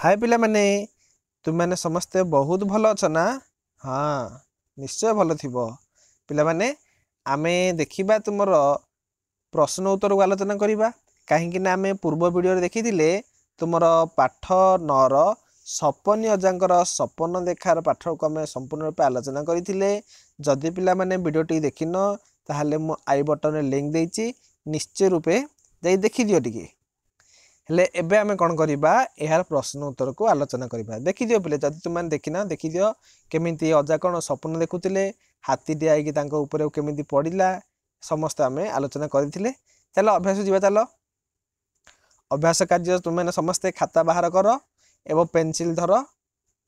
हाय पिला माने तुम मैंने समस्ते बहुत भल अछ ना। हाँ निश्चय भल थिबो पिला माने आमे देखिबा तुमर प्रश्न उत्तर को आलोचना करिबा काहेकि ना आमे पूर्व वीडियो रे देखिथिले तुमर पाठ 9 रो सपनी अजांकर सपन देखार पाठ को आमे संपूर्ण रूप आलोचना करिथिले। जदि पिला माने वीडियो टी देखिन ताहाले मु आई बटन रे लिंक देइची निश्चय रूपे जाई देखि दियो टिके। हेले एबे आमे कोन करिबा एहार प्रश्न उत्तर को आलोचना करिबा। देखि दियो पिले जदि तुम माने देखिना देखि दियो केमिति अजा कोन सपन देखुतिले हाथी टे आइकी तांको ऊपर केमिति पडिला समस्त आमे आलोचना करिथिले। चलो अभ्यास जीवा चलो अभ्यास कार्य तुम मैंने समस्ते खाता बाहर कर एवं पेंसिल धर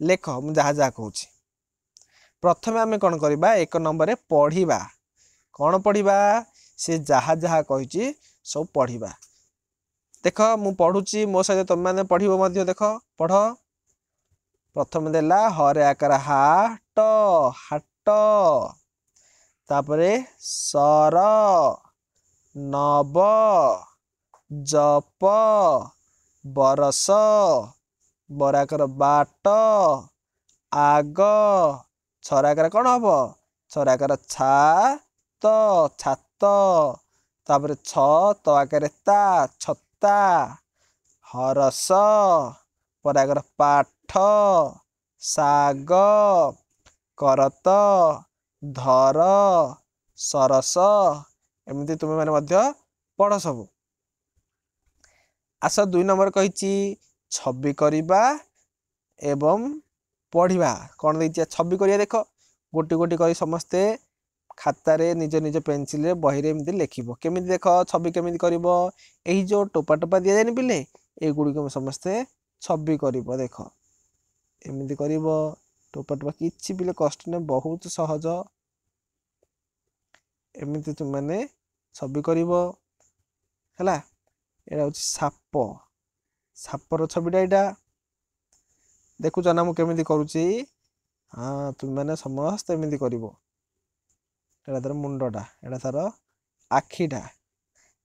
लेख मु जहा जहा कहूची। प्रथमे आमे कोन करिबा एक नंबर रे पढिबा कोन पढिबा से जहा जहा कहिची सब पढिबा। देख मु पढुची मो सहित तुम मैंने पढिबो मध्य देख पढ। प्रथम देला हरे आकार हाट हाट तापरे सर नव जप बरस बराकर बाट आग छराकर कौन हम छराकर छात छात तापर छ तो आकार ता छत्ता हरस परागर पाठ साग करत धर सरस एमती तुम्हें माने मध्य पढ़ सब। आस 2 नंबर कही छवि करिबा एवं पढ़िबा कौन देइछि छवि करिया देख गोटी गोटी करी समस्ते खातार निज निज पेंसिल बही रे एमती लिखिबो केमिति देख छवि केमिति करिवो एही जो टोपा टोपा दिया जानि पिले ए गुडी को समस्ते छवि करिवो देख एमिति करिवो टोपा टोपा किछि पिले कष्ट ने बहुत सहज एमिति तुम माने छवि करिवो हला। एटा होछि साप सापर छविटा एटा देखु जना मु केमिति करूची। हाँ तुम माने समस्त एमिति करिवो एटा तार मुंडटा एटा तार आखिटा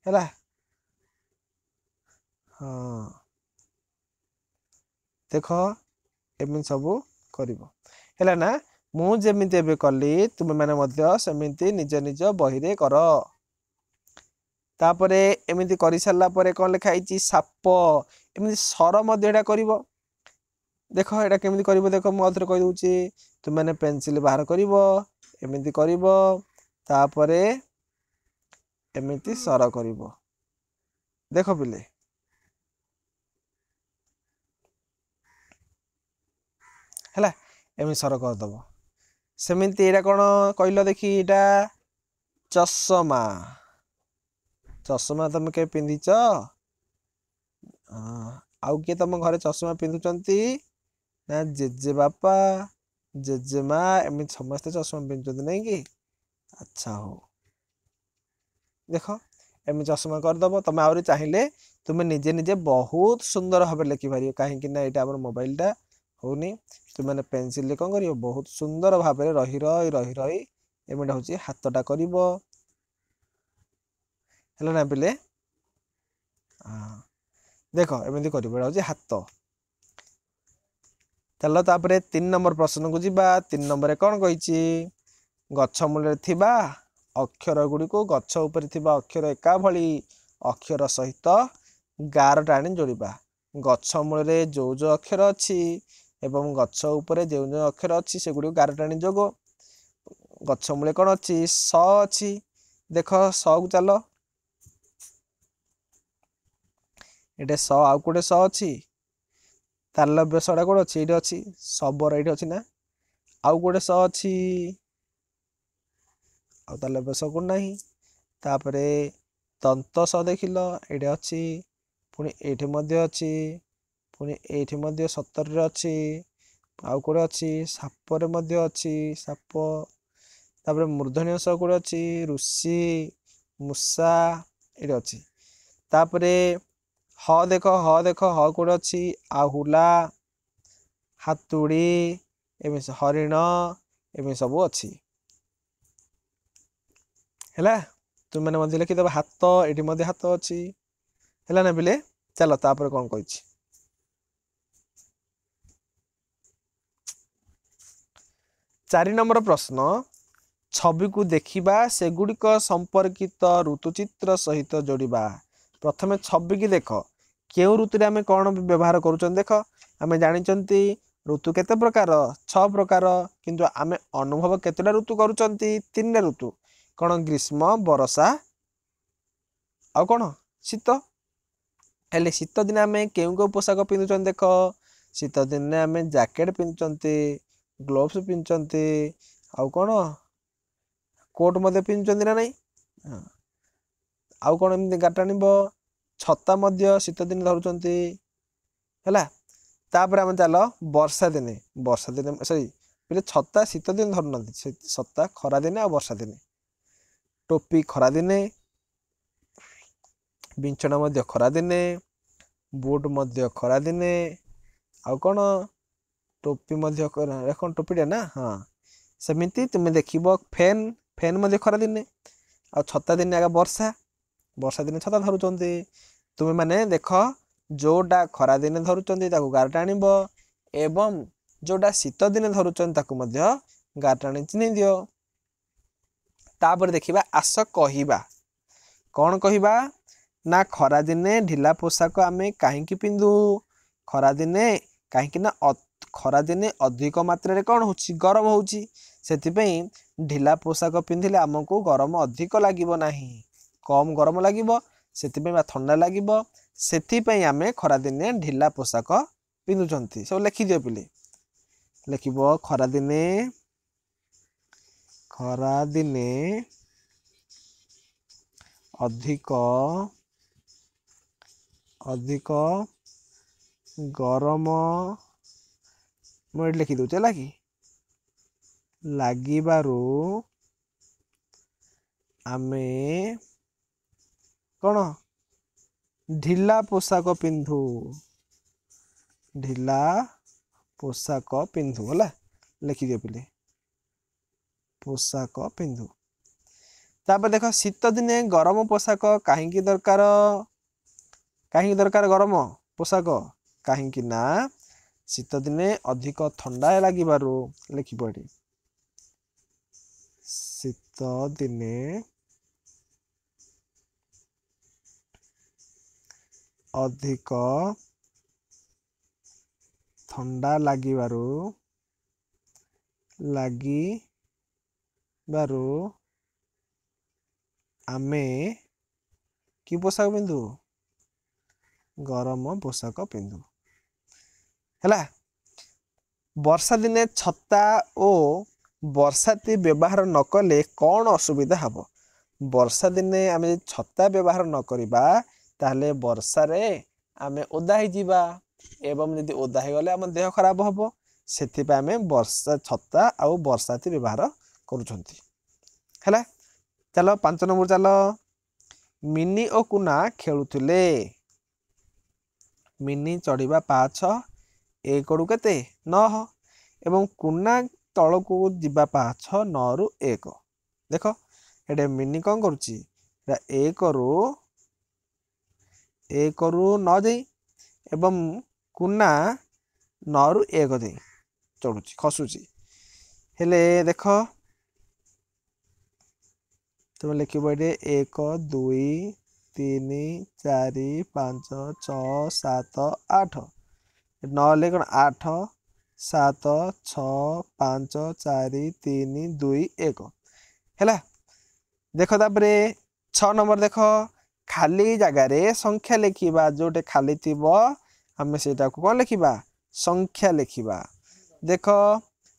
हैला। हाँ देख एमिति सब करिवो हैला ना मु जेमिति एबे कली तुम माने मध्य सेमिति निज निज बही रे कर। तापरे एमिति करि सारला परे कोन लिखा आइची साप एमिति सर मध्य एटा करिवो देख एटा केमिति करिवो देख मु अथरे कहि दउची तुम माने पेंसिल बाहर करिवो एमिति करिवो तापरे एमिति सर करिवो देख पिले हैला एमिति सर कर दबो सेमिति एटा कोन कहिलो देखि एटा चश्मा चश्मा तुम के पिंधिच आउ के तुम घरे चश्मा पिंधुचंती ना जेजे बापा जेजे माँ एमिति समस्ते चश्मा पिंधुचंती नहीं कि अच्छा हो देख एमि चश्मा कर दबो तुम आउरी चाहिए तुम निजे निजे बहुत सुंदर भाव लिखि पारियो काहेकि ना एटा हमर मोबाइल टा होनी तुम माने पेंसिल ले कोन करियो बहुत सुंदर भाव रे रही रही एमिटा होची हाथटा करिवो हेला ना पिले। देख एमिति करिवो एटा होची हाथ। चलो तापरे 3 नंबर प्रश्न को जिबा 3 नंबर रे कोन कहिची गच्छ मूल थिबा अक्षर गुडी को गच्छ ऊपर थिबा अक्षर एका भली अक्षर सहित गार टाणी जोड़िबा गच्छ मूल रे जो जो अक्षर अछि एवं गच्छ ऊपर जो जो अक्षर अछि से गुडी गार टाणी जोगो गच्छ मूले कोन अछि स अछि देख स को चलो एटे स आउ कोडे स अछि तालव्य सडा कोड अछि एटे अछि सबर एटे अछि ना आउ कोडे स अछि आउ तालव्य स कोड नाही तापरे तंत स देखिलो एटे अछि पुनी एठे मध्य अछि पुनी एठे मध्य 70 रे अछि आउ कोडे अछि साप रे मध्य अछि साप तापरे मूर्धन्य स कोडे अछि ऋषि मूषा एटे अछि तापरे ह देख ह कोडे अछि आहुला हातुड़ी एमे हरिण एमे सब अछि हैला तुम माने मध्य लिखि दबा हाथ एठी मध्य हाथ अछि हैला ना बिले। चलो तापर कोन कहिछि 4 नंबर प्रश्न छवि को देखिबा सेगुड़िक संपर्कित ऋतुचित्र सहित जोड़िबा। प्रथमे छवि की देख केउ ऋतु आम कौन व्यवहार करुँ देख आम जानी ऋतु केते प्रकार 6 प्रकार किंतु आम अनुभव केतेटा ऋतु करुँच 3 ऋतु कौन ग्रीष्म वर्षा आ कौन शीत। हेले शीत दिन आम केउ पोशाक पिंधुं देख शीत दिन आम जैकेट पिंधुंटे ग्लोव्स पिंधुंटे आउ कौन कोट मध्य पिंधुंटे ना नहीं आउ कौन एमती गाटा आनिब छता मध्य शीत दिन धरुंटे है। तापर आम चल वर्षा दिने सॉरी पे छता शीत दिन धरु ना छता खरा दिने आ वर्षा दिने टोपी खरा दिने बिंचना मध्य खरा दिने बुट मध्य खरा दिने आउ कौन टोपी मध्य कौन टोपीटा ना हाँ सेमती तुम्हें देखिब फैन मध्य खरा दिने आ छता दिन आगे वर्षा दिन छता धरुंटे तुम्हें माने देख जोटा खरा दिन धरुंटे गारटा आनिब एवं जोटा शीत दिन धरुंटे गारटा आनी चिन्ह दियो। तापर देखिबा आस कहिबा कौन कहिबा ना खरा दिने ढिला पोशाक आमे कहीं पिंधु खरा दिने कहीं खरा दिने अधिक मात्रा रे कौन होची गरम होची सेतिपई ढिला पोशाक पिंधिले आमको गरम अधिक लागिबो नाही कम गरम लागिबो सेतिपई बा ठंडा लागिबो सेतिपई आमे खरा दिने ढिला पोशाक पिंधुचंती सब लिखि दियो पिले लिखिबो खरा दिने अधिक गरम मुझे लिखि दूचे लगी लागिबारु आमे कौन ढिला पोशाक पिंधु है लिखि दियो पिले पोशाक पिंधु। तापर देख शीत दिने गरम पोशाक कहीं दरकार गरम पोशाक कहीं ना शीत दिने अधिक ठंडा लागिबारु लिखि पड़ी शीत दिने अधिक ठंडा लागिबारु आमे कि पोशाक पिंधु गरम पोशाक पिंधु है। वर्षा दिने छता और बरसाती व्यवहार न कले कौन असुविधा हम वर्षा दिने आम छता व्यवहार न करिबा ताहले वर्षा रे आमे ओदा ही जीवा एवं यदि ओदा ही गले आम देह खराब हम से आम वर्षा छता आउ बरसाती व्यवहार करुछंती है। चलो 5 नंबर चल मिनी और कुना खेलुथिले मिनी चढ़िबा पाछ 1 रु केते 9 एवं कुना तलकू जीवा पाछ 9 रु 1 देख एटे मिनी कौन करुची 1 रु 9 दे एवं कुना 9 रु 1 दे चढ़ुची खसुची हेले देख तुम लिख 1 2 3 4 5 6 7 8 9 कौन 8 7 6 5 4 3 2 1 है। देख तापर 6 नंबर देख खाली जगार संख्या लिखा जोटे खाली थी आम से कौन लिखा संख्या लिखा देख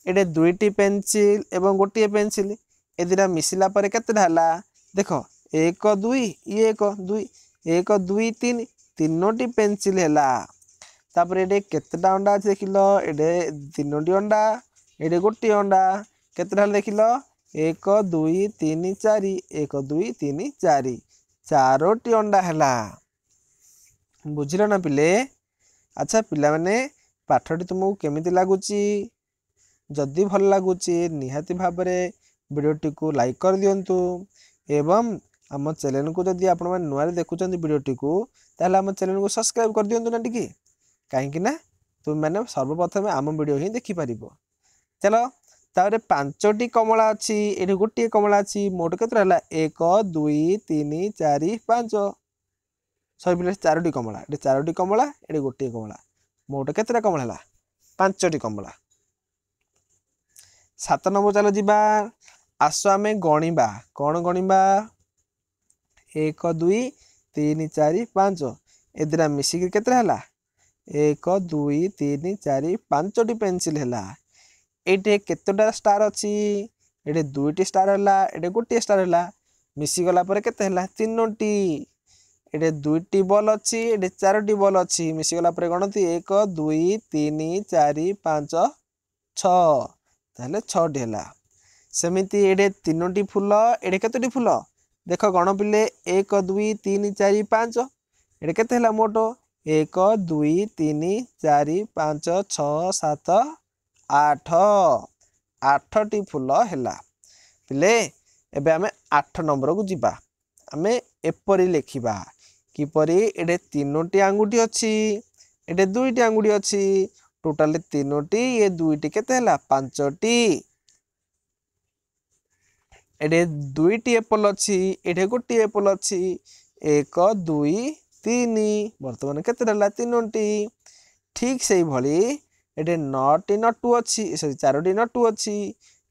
ये 2टी पेंसिल एवं गोटे पेंसिल ए दुटा मिसिला पर केतेटा हला देख 1 2 1 2 1 2 3 3टी पेंसिल है। तापर ये केतेटा अंडा देख लो ये 3टी अंडा ये गोटे अंडा केतेटा देख लो 1 2 3 4 1 2 3 4 4टी अंडा है बुझिल ना पिले। अच्छा पिला माने पाठटी तुमको केमिति लागुची जदि भल लागुची निहाती भाबरे वीडियोटी को लाइक कर दियंतु एवं आम चैनल को जदि आपण माने नुआ देखुचंती वीडियोटी को ताहले आम चैनल को सब्सक्राइब कर दियंतु ना टिके कहीं ना तुम मैंने सर्वप्रथम आम वीडियो ही देखि पारिबो। चलो तापर 5टी कमला अच्छी ये गोटे कमला अच्छी मोट केत 1 2 3 4 5 सही पिले 4टी कमला ये 4टी कमला ये गोटे कमला मोट केतटा कमला है 5टी कमला। 7 नंबर चलो जीवा आस आम गणिबा कौन गणिबा 1 2 3 4 5 ए दुटा मिसिक केतटा है 1 2 3 4 5टी पेंसिल है ये केतटा स्टार अच्छी ये 2टी स्टार है ये गोटे स्टार है मिसीगला केते है 3टी ये 2टी बॉल अच्छी ये 4टी बॉल अच्छी मिसीगला गणती 1 2 3 4 5 6 ताहले 6टी है सेमिति ये 3टी फूल ये केतोटी फूल देख गण पिले 1 2 3 4 5 ये केते है मोट 1 2 3 4 5 6 7 8 8टी फूल है पिले एबे आमे 8 नंबर को जीवा आमे एपरी लेखिबा किपरी ये 3टी आंगुठी अच्छी ये 2टी आंगुठी अच्छी टोटाल 3टी ये 2टी केते है 5टी ये 2टी एप्पल अच्छी ये गोटे एप्पल अच्छी 1 2 3 बर्तमान केते 3टी ठीक से भली ये 9टी नटू अच्छी सॉरी 4टी नटू अच्छी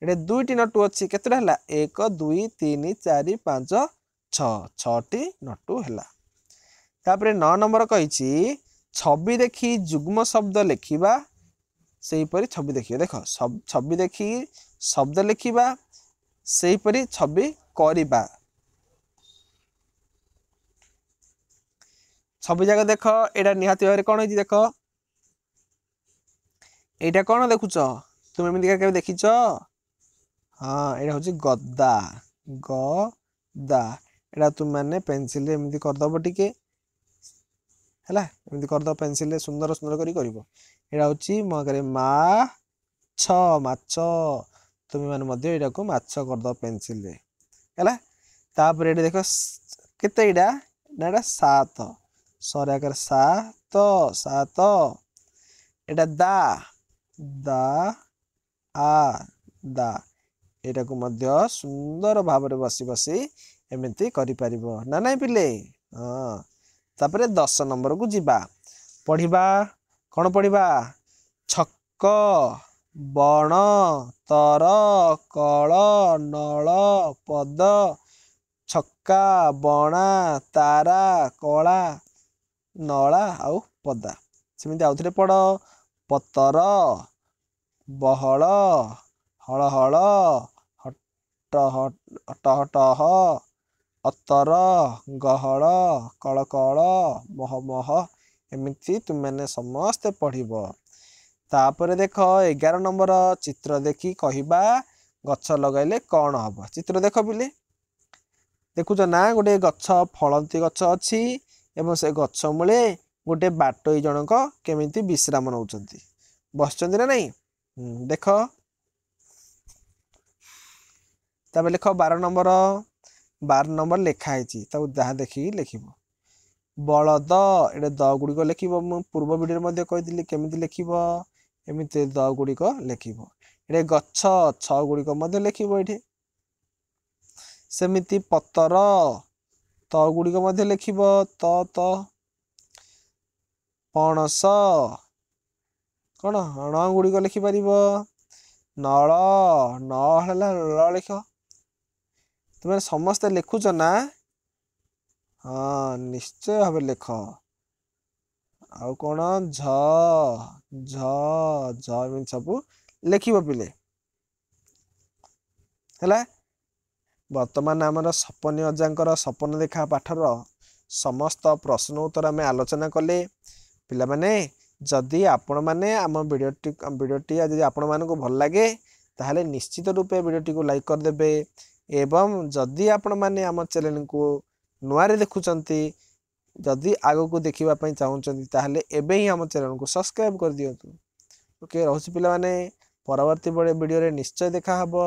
ये 2टी नटू अच्छी केतटा है 1 2 3 4 5 6 6टी नटू है तापर 9 नंबर कही छवि देखी जुग्म शब्द लिखा से परी छवि देखिए देख छवि देखी शब्द लिखा से परी छवि करिबा छवि जाक देख एटा निहाती भाव कौन है देख एटा कौन देखुच तुम एमती देखीच हाँ यहाँ हूँ गदा गदा एटा तुम मैंने पेनसिल एमती करदब टिके है एमती करदब पेनसिल सुंदर सुंदर करा हूँ मो आगे माछ माछ तुम मैंने यहाँ को माछ करदब पेनसिल है तापर ये देख केते एटा ना एटा 7 सर आकर 7 7 एटा दा दा आ दा एटा को मध्य सुंदर भाव में बसी बसी एमती करि ना नहीं पिले हाँ तापर 10 नंबर को जीवा पढ़िबा कौन पढ़िबा छक बण तर कल नल पद छक्का बणा तारा कला नला आउ पदा सेमती आउ थे पढ़ पतर बहल हल हल टह अतर गहल कल कल मह मह एमती तुम मैंने समस्ते पढ़ब तापर देख 11 नंबर चित्र देखी कहबा गछ लगाइले कौन हम चित्र देख पिले देखुच ना गोटे गछ फलंती गछ अच्छी एवं से गछ मूले गोटे बाटोई जनक केमिति विश्राम नौचंती बसचंती ना नहीं देख तब लिख 12 नंबर लिखाई जहाँ देखिए लिख बलद ये द गुड़िक लिख पूर्व वीडियो में कही केमी लिख एमती द गुड़िक लिख ये गछ छ गुड़िक लिख ये सेमिति पतर त गुड़िक लिख त त पणस कौन ण गुड़िक लिखिपर नल न लिख तुम समस्ते लिखुच ना हाँ निश्चय भाव लिख आउ कौन झ झ झ सब लिख पिले है बर्तमान आमर सपनी अजांकर सपन देखा पाठर समस्त प्रश्न उत्तर आम आलोचना कले पिला माने जदि आपण माने आम वीडियोटी जदि आपण मानक भल लगे ताहले निश्चित रूपे वीडियोटी को लाइक करदेबे एवं जदि आपण माने आम चैनल को नुआरे देखुचंती जदि आगो को देखिबा पई चाहउचंती ताहले एबे ही आम चैनल को सब्सक्राइब कर दियंतु ओके रहउछि पिला माने परवर्ती बड़े वीडियो रे निश्चय देखा हबो।